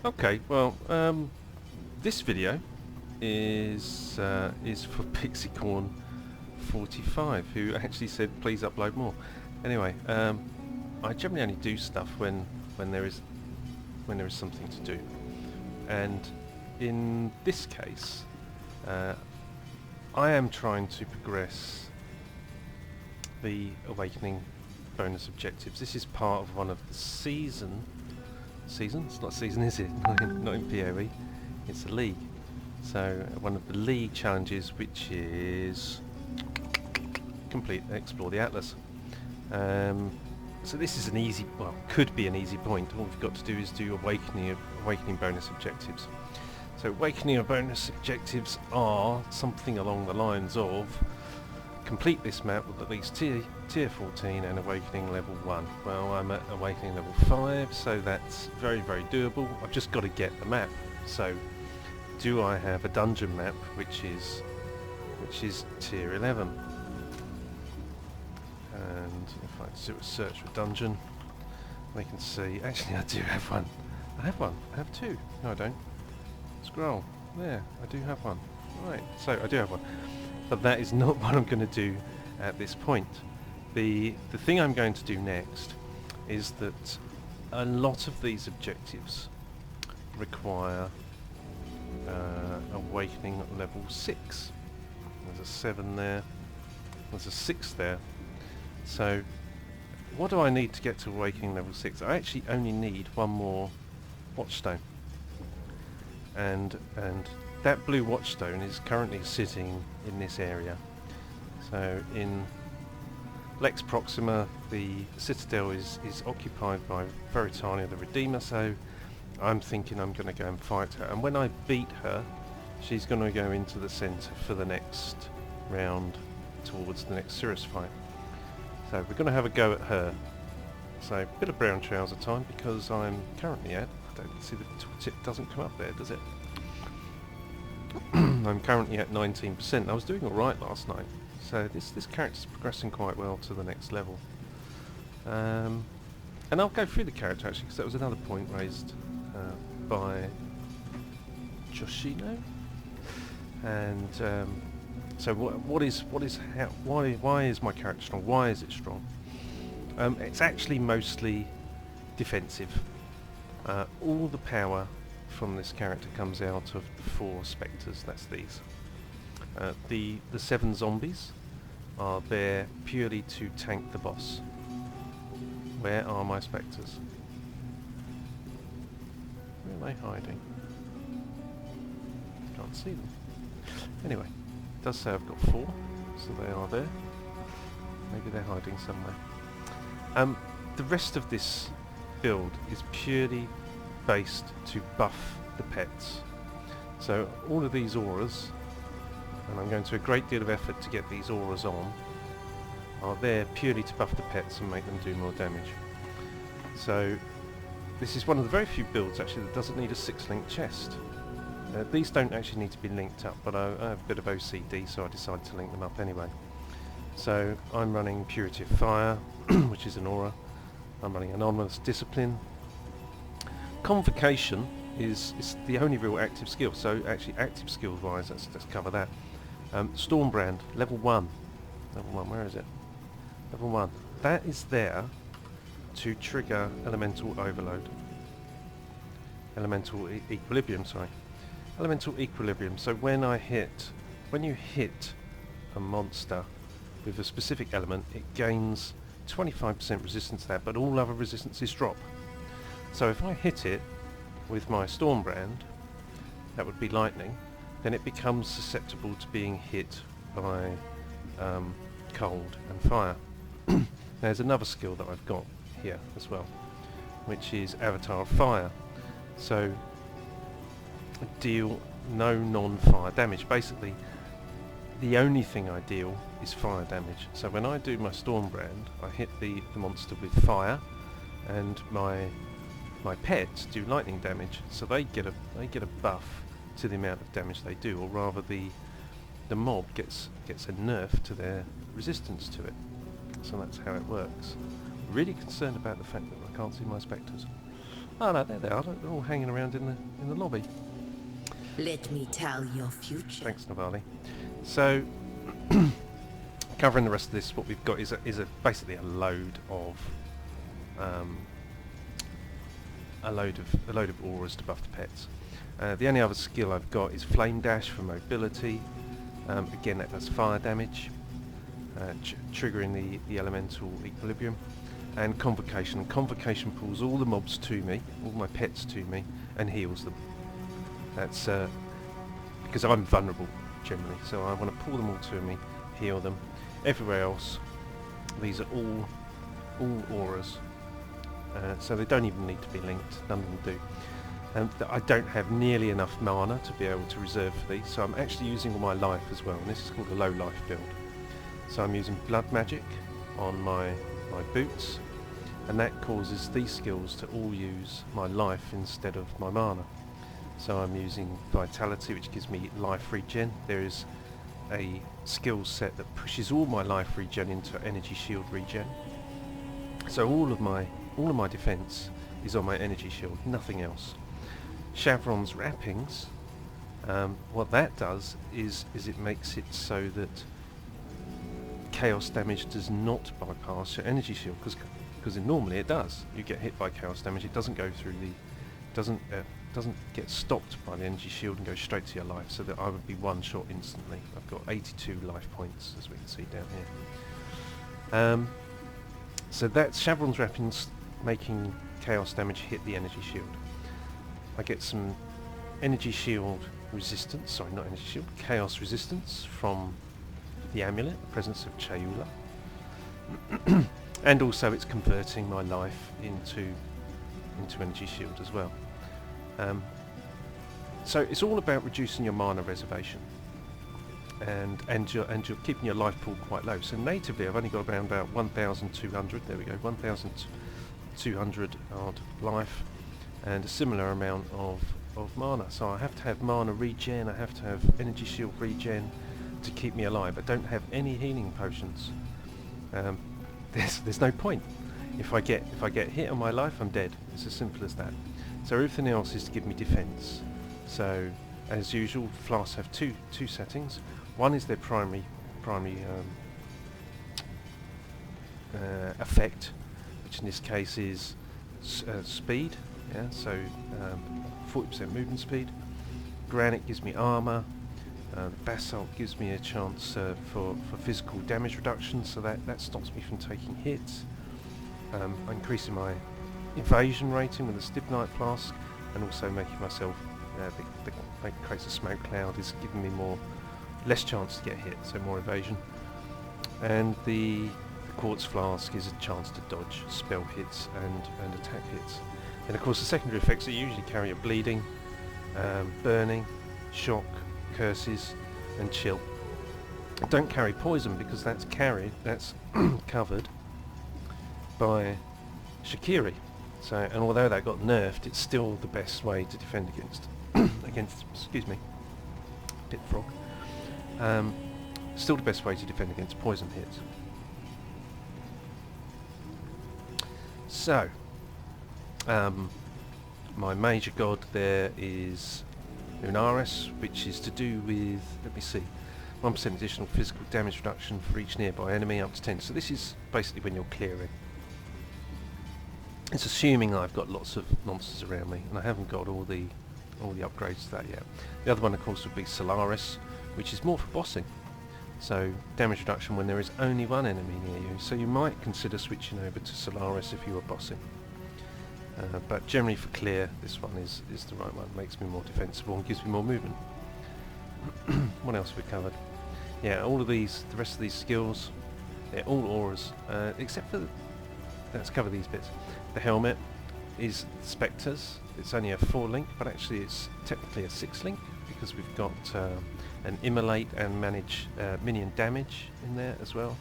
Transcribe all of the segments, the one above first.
Okay, well, this video is for Pixiecorn45, who actually said please upload more. Anyway, I generally only do stuff when there is something to do, and in this case, I am trying to progress the Awakening bonus objectives. This is part of one of the season. It's not season, is it? Not in PoE. It's a league. So one of the league challenges, which is explore the Atlas. So this is an easy, well, could be an easy point. All we've got to do is do awakening bonus objectives. So awakening bonus objectives are something along the lines of complete this map with at least tier 14 and awakening level 1. Well, I'm at awakening level 5, so that's very, very doable. I've just got to get the map. So do I have a dungeon map which is tier 11? And if I do a search for dungeon, we can see, actually I do have one. I have two. No, I don't. Scroll. There, I do have one. Right, so I do have one. But that is not what I'm going to do at this point. The thing I'm going to do next is that a lot of these objectives require awakening level 6. There's a 7 there. There's a 6 there. So what do I need to get to awakening level 6? I actually only need one more Watchstone. And that blue Watchstone is currently sitting in this area. So in Lex Proxima, the citadel is occupied by Veritania the Redeemer, so I'm thinking I'm going to go and fight her. And when I beat her, she's going to go into the centre for the next round towards the next Cirrus fight. So we're going to have a go at her. So a bit of brown trouser time, because I'm currently at, I don't see the tooltip doesn't come up there, does it? I'm currently at 19%. I was doing alright last night, so this character's progressing quite well to the next level. And I'll go through the character actually, because that was another point raised by Joshino. And so why is my character strong? Why is it strong? It's actually mostly defensive. All the power from this character comes out of the 4 spectres. That's these. The 7 zombies are there purely to tank the boss. Where are my spectres? Where are they hiding? Can't see them. Anyway, it does say I've got 4, so they are there. Maybe they're hiding somewhere. The rest of this build is purely based to buff the pets. So all of these auras, and I'm going to a great deal of effort to get these auras on, are there purely to buff the pets and make them do more damage. So this is one of the very few builds actually that doesn't need a 6-link chest. These don't actually need to be linked up, but I have a bit of OCD, so I decided to link them up anyway. So I'm running Purity of Fire, which is an aura. I'm running Anonymous Discipline. Convocation is the only real active skill, so actually active skills wise, let's cover that. Stormbrand, level 1. Level 1, where is it? Level 1. That is there to trigger elemental overload. Elemental equilibrium, sorry. Elemental equilibrium, so when you hit a monster with a specific element, it gains 25% resistance to that, but all other resistances drop. So if I hit it with my Stormbrand, that would be lightning, then it becomes susceptible to being hit by cold and fire. There's another skill that I've got here as well, which is Avatar of Fire. So deal no non-fire damage. Basically, the only thing I deal is fire damage. So when I do my Stormbrand, I hit the monster with fire, and my pets do lightning damage, so they get a buff to the amount of damage they do, or rather the mob gets a nerf to their resistance to it. So that's how it works. Really concerned about the fact that I can't see my spectres. Oh no, there they are. They're all hanging around in the lobby. Let me tell your future. Thanks, Navali. So, covering the rest of this, what we've got is basically a load of auras to buff the pets. The only other skill I've got is Flame Dash for mobility. Again, that does fire damage, triggering the elemental equilibrium. And Convocation. And Convocation pulls all the mobs to me, all my pets to me, and heals them. That's because I'm vulnerable generally, so I want to pull them all to me, heal them. Everywhere else, these are all auras, so they don't even need to be linked. None of them do. And I don't have nearly enough mana to be able to reserve for these, so I'm actually using all my life as well. And this is called a low life build. So I'm using blood magic on my boots, and that causes these skills to all use my life instead of my mana. So I'm using Vitality, which gives me life regen. There is a skill set that pushes all my life regen into energy shield regen. So all of my defense is on my energy shield, nothing else. Chevron's wrappings, what that does is it makes it so that chaos damage does not bypass your energy shield, because normally it does. You get hit by chaos damage, it doesn't go through doesn't get stopped by the energy shield and go straight to your life, so that I would be one shot instantly. I've got 82 life points, as we can see down here. So that's Chevron's wrappings making chaos damage hit the energy shield. I get some energy shield resistance, sorry, not energy shield, chaos resistance from the amulet, the presence of Chayula. And also it's converting my life into energy shield as well. So it's all about reducing your mana reservation, and you're keeping your life pool quite low. So natively I've only got around about 1,200, there we go, 1,200 odd life, and a similar amount of mana. So I have to have mana regen, I have to have energy shield regen to keep me alive. I don't have any healing potions. There's no point. If I get hit on my life, I'm dead. It's as simple as that. So everything else is to give me defense. So as usual, flasks have two settings. One is their primary effect, which in this case is speed. Yeah, so 40% movement speed. Granite gives me armor. Basalt gives me a chance for physical damage reduction, so that stops me from taking hits. I'm increasing my evasion rating with the Stibnite flask, and also making myself creates a smoke cloud, is giving me less chance to get hit, so more evasion. And the quartz flask is a chance to dodge spell hits and attack hits. And of course the secondary effects that you usually carry are bleeding, burning, shock, curses, and chill. I don't carry poison because that's covered by Shakiri. So, and although that got nerfed, it's still the best way to defend against excuse me, pit frog. Still the best way to defend against poison hits. So, my major god there is Lunaris, which is to do with, let me see, 1% additional physical damage reduction for each nearby enemy up to 10. So this is basically when you're clearing. It's assuming I've got lots of monsters around me, and I haven't got all the upgrades to that yet. The other one, of course, would be Solaris, which is more for bossing. So damage reduction when there is only one enemy near you. So you might consider switching over to Solaris if you were bossing. But generally for clear, this one is the right one. Makes me more defensible and gives me more movement. What else have we covered? Yeah, all of these, the rest of these skills, they're all auras, except for let's cover these bits. The helmet is Spectres. It's only a 4 link, but actually it's technically a 6 link because we've got an immolate and manage minion damage in there as well.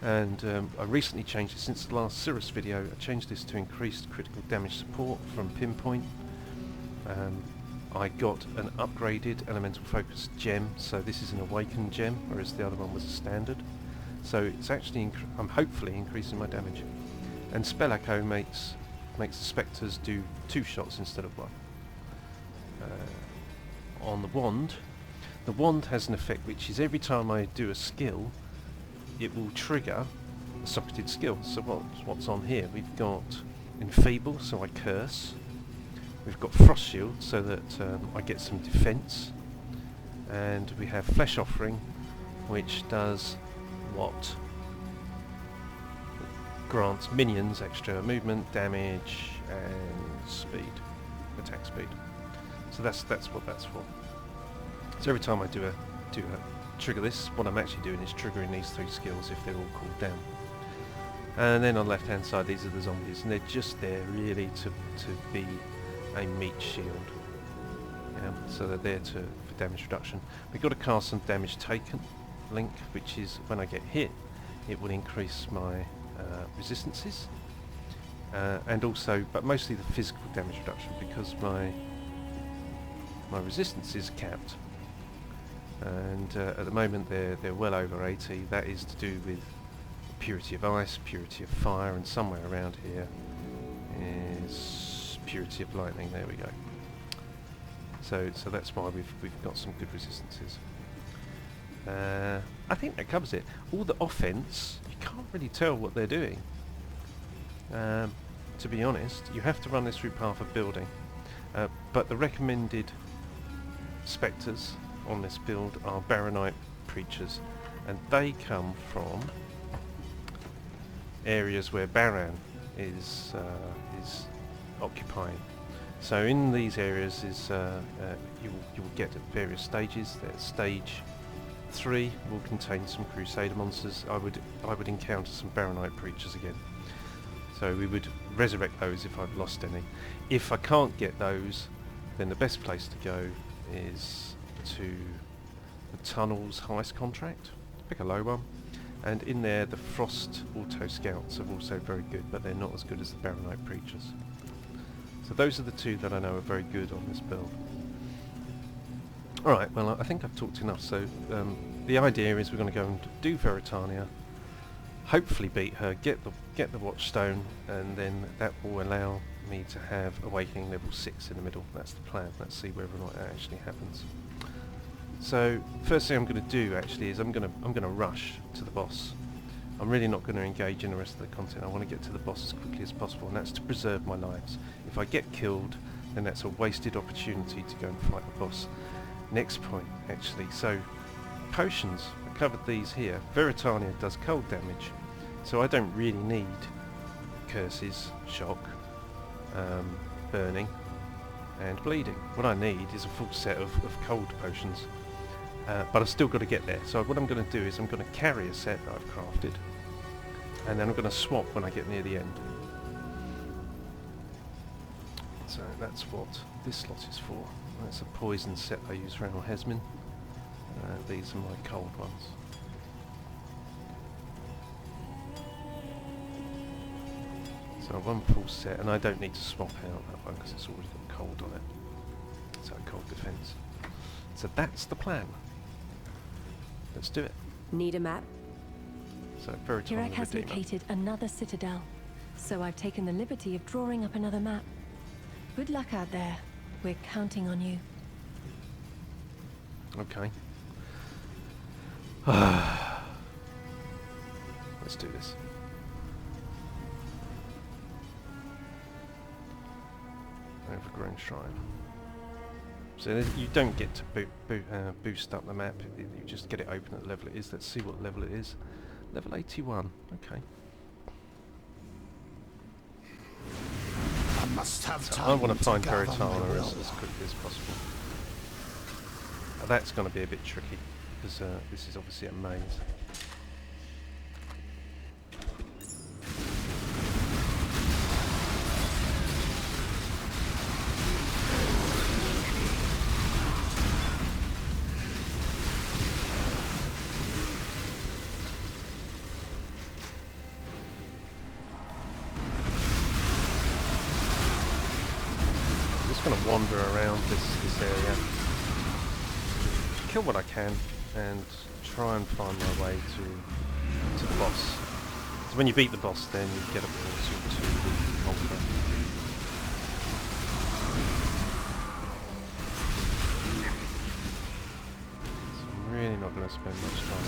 And I recently changed it since the last Cirrus video. I changed this to increased critical damage support from Pinpoint. I got an upgraded elemental focus gem, so this is an awakened gem, whereas the other one was a standard. So it's actually I'm hopefully increasing my damage. And Spell Echo makes makes the spectres do 2 shots instead of 1. On the wand has an effect which is every time I do a skill, it will trigger a socketed skill. So what's on here? We've got Enfeeble, so I curse. We've got Frost Shield, so that I get some defense. And we have Flesh Offering, which does what? Grants minions extra movement, damage, and speed, attack speed. So that's what that's for. So every time I do a trigger this, what I'm actually doing is triggering these 3 skills if they're all cooled down. And then on the left hand side, these are the zombies, and they're just there really to be a meat shield. Yeah, so they're there for damage reduction. We've got to cast some damage taken link, which is when I get hit, it will increase my resistances, and also, but mostly the physical damage reduction, because my resistance is capped, and at the moment they're well over 80. That is to do with purity of ice, purity of fire, and somewhere around here is purity of lightning. There we go. So that's why we've got some good resistances. I think that covers it. All the offense, you can't really tell what they're doing. To be honest, you have to run this through Path of Building. But the recommended spectres on this build are Baronite Preachers, and they come from areas where Baran is occupying. So in these areas is you will get at various stages. Stage 3 will contain some Crusader monsters. I would encounter some Baronite Preachers again. So we would resurrect those if I've lost any. If I can't get those, then the best place to go is to the Tunnels Heist contract. Pick a low one. And in there, the Frost Auto Scouts are also very good, but they're not as good as the Baronite Preachers. So those are the 2 that I know are very good on this build. Alright, well I think I've talked enough, so the idea is we're going to go and do Veritania, hopefully beat her, get the Watchstone, and then that will allow me to have Awakening level 6 in the middle. That's the plan. Let's see whether or not it actually happens. So first thing I'm going to do actually is I'm going to rush to the boss. I'm really not going to engage in the rest of the content. I want to get to the boss as quickly as possible, and that's to preserve my lives. If I get killed, then that's a wasted opportunity to go and fight the boss. Next point, actually, so potions, I covered these here. Veritania does cold damage, so I don't really need curses, shock, burning, and bleeding. What I need is a full set of cold potions, but I've still got to get there. So what I'm going to do is I'm going to carry a set that I've crafted, and then I'm going to swap when I get near the end. So that's what this slot is for. That's a poison set I use around Hesmin. These are my cold ones. So one full set, and I don't need to swap out that one because it's already got cold on it. So cold defense. So that's the plan. Let's do it. Need a map? So Veritania Kirak has located another citadel, so I've taken the liberty of drawing up another map. Good luck out there. We're counting on you. Okay. Let's do this. Overgrown Shrine. So you don't get to boost up the map, you just get it open at the level it is. Let's see what level it is. Level 81, okay. I must have So time I want to find gather my Veritania will. as quickly as possible. That's going to be a bit tricky, because this is obviously a maze. Going to wander around this area, kill what I can, and try and find my way to the boss. So when you beat the boss, then you get a portal to the altar. not going to spend much time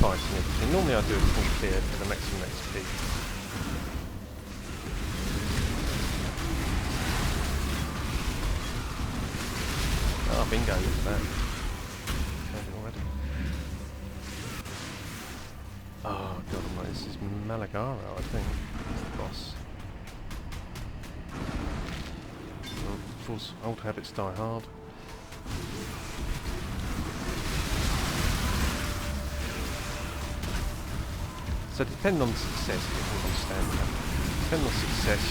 fighting everything. Normally I do a full clear for the maximum XP. Oh, bingo, look at that. Already. Oh god almighty, this is Malagara, I think. That's the boss. Oh, of course, old habits die hard. So depending on success, if you understand that. Depending on success,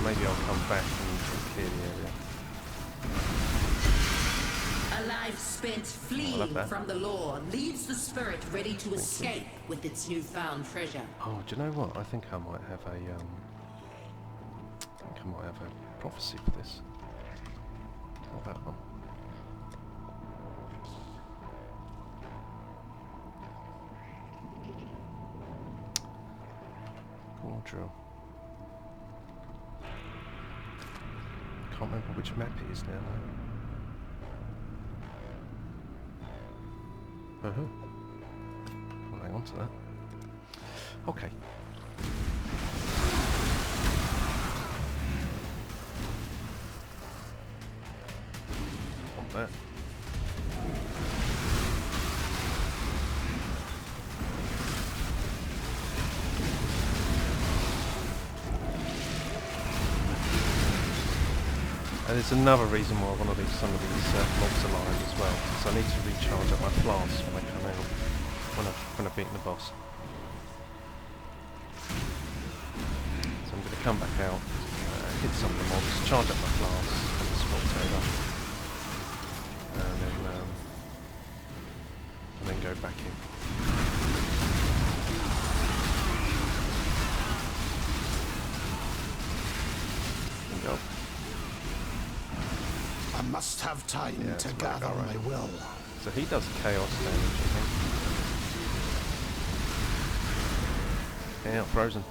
maybe I'll come back and clear the area. A life spent fleeing from the law leaves the spirit ready to escape with its newfound treasure. Oh, do you know what? I think I might have a prophecy for this. Or that one. Core drill. Can't remember which map it is now though. Well, hang on to that. Okay. Want that. And there's another reason why I want to leave some of these mobs alive as well, so I need to recharge up my flasks when I come out, when I've beaten the boss. So I'm going to come back out, hit some of the mobs, charge up my flasks, and the swap over, and then go back in. Go. I must have time to gather my will. So he does chaos damage, I think. Yeah, frozen.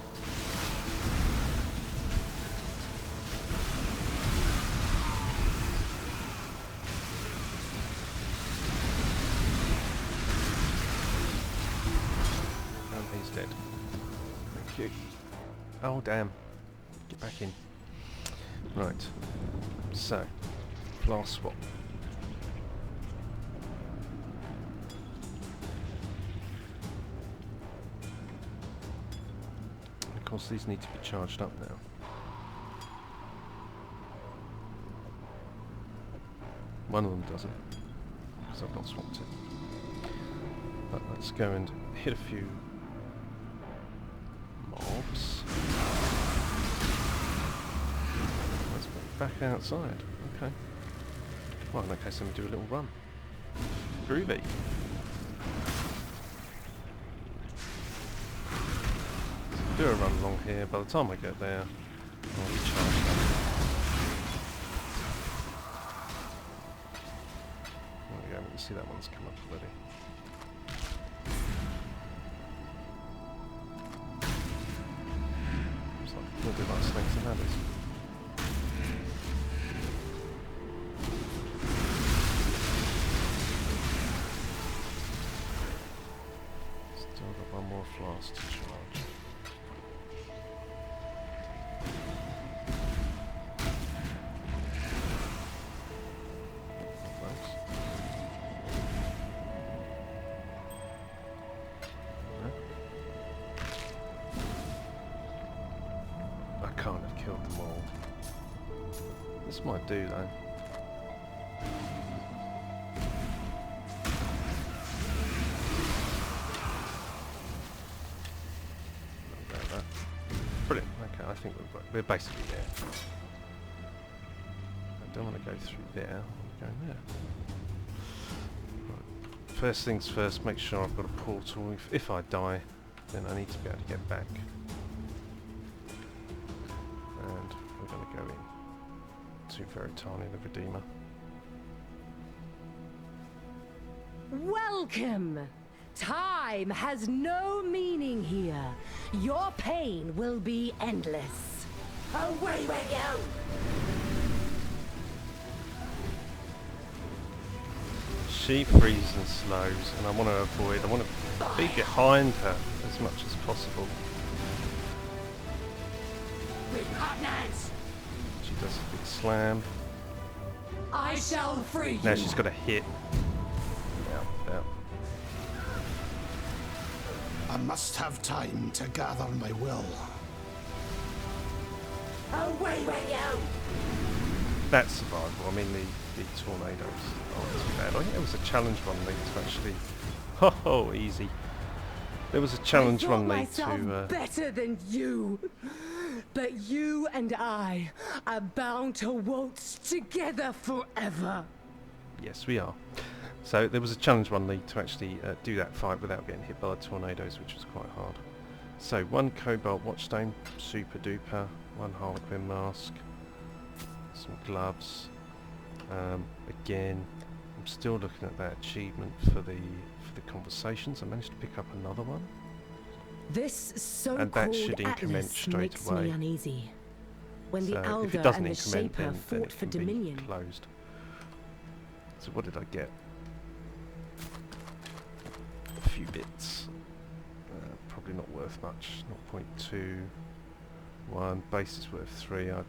And he's dead. Thank you. Oh damn. Get back in. Right. So. Flask swap. Of course these need to be charged up now. One of them doesn't, because I've not swapped it. But let's go and hit a few mobs. Let's go back outside. Okay. Well, in that case, let me do a little run. Groovy. Do a run along here. By the time I get there, I'll be charged up. There we go. You can see that one's come up already. Looks like a little bit like snakes and ladders. Flask to charge. Thanks. I can't have killed them all. This might do though. Brilliant. Okay, I think we're basically there. I don't want to go through there. I'm going there. Right. First things first, make sure I've got a portal. If I die, then I need to be able to get back. And we're going to go in to Veritania, the Redeemer. Welcome! Time has no meaning here. Your pain will be endless. Away we go! She freezes and slows, and I want to avoid, I want to be behind her as much as possible. She does a big slam. I shall free you. Now she's got a hit. Yeah. I must have time to gather my will. Away with you! That's survivable. I mean, the tornadoes aren't too bad. I think there was a challenge run lead to actually... Oh, easy. There was a challenge run lead to... better than you. But you and I are bound to waltz together forever. Yes, we are. So there was a challenge run lead to actually do that fight without getting hit by the tornadoes, which was quite hard. So 1 Cobalt Watchstone, super duper. 1 Harlequin mask. Some gloves. Again, I'm still looking at that achievement for the conversations. I managed to pick up another one. This so-called And that should increment Atlas straight makes away. me uneasy. When the So if Elder it doesn't and the increment, Shaper then fought it for can be Dominion. closed. So what did I get? A few bits. Probably not worth much. 0.2. 1 base is worth 3. I'll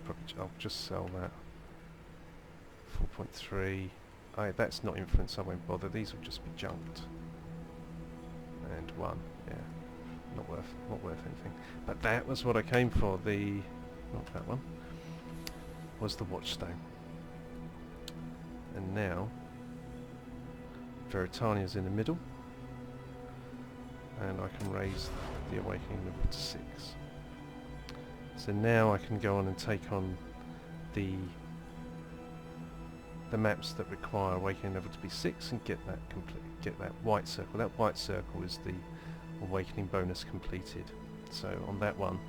just sell that. 4.3. That's not influence. I won't bother. These will just be junked. And 1. Yeah, not worth anything. But that was what I came for. Not that one. Was the Watchstone. And now Veritania's in the middle, and I can raise the Awakening level to 6. So now I can go on and take on the maps that require Awakening level to be 6 and get that get that white circle. That white circle is the Awakening bonus completed. So on that one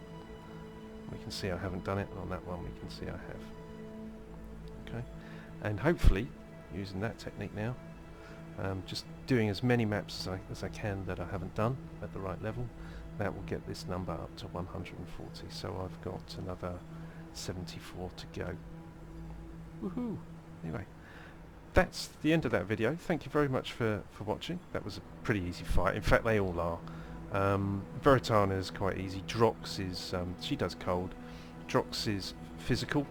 we can see I haven't done it, and on that one we can see I have. Okay, and hopefully using that technique now, just doing as many maps as I can that I haven't done at the right level, that will get this number up to 140. So I've got another 74 to go. Woohoo! Anyway, that's the end of that video. Thank you very much for watching. That was a pretty easy fight. In fact, they all are. Veritania is quite easy. Drox is, she does cold. Drox is physical.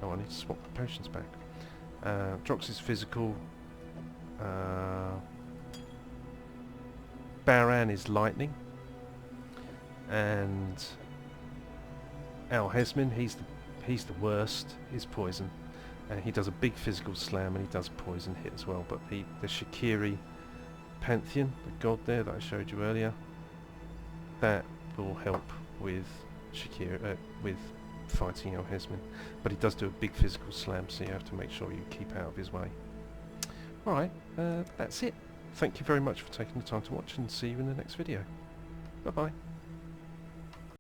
Oh, I need to swap the potions back. Drox is physical. Baran is lightning. And Al-Hesmin, he's the worst. He's poison. He does a big physical slam, and he does poison hit as well. But the Shikiri Pantheon, the god there that I showed you earlier, that will help with Shikiri, with fighting Al-Hesmin. But he does do a big physical slam, so you have to make sure you keep out of his way. Alright, that's it. Thank you very much for taking the time to watch, and see you in the next video. Bye bye.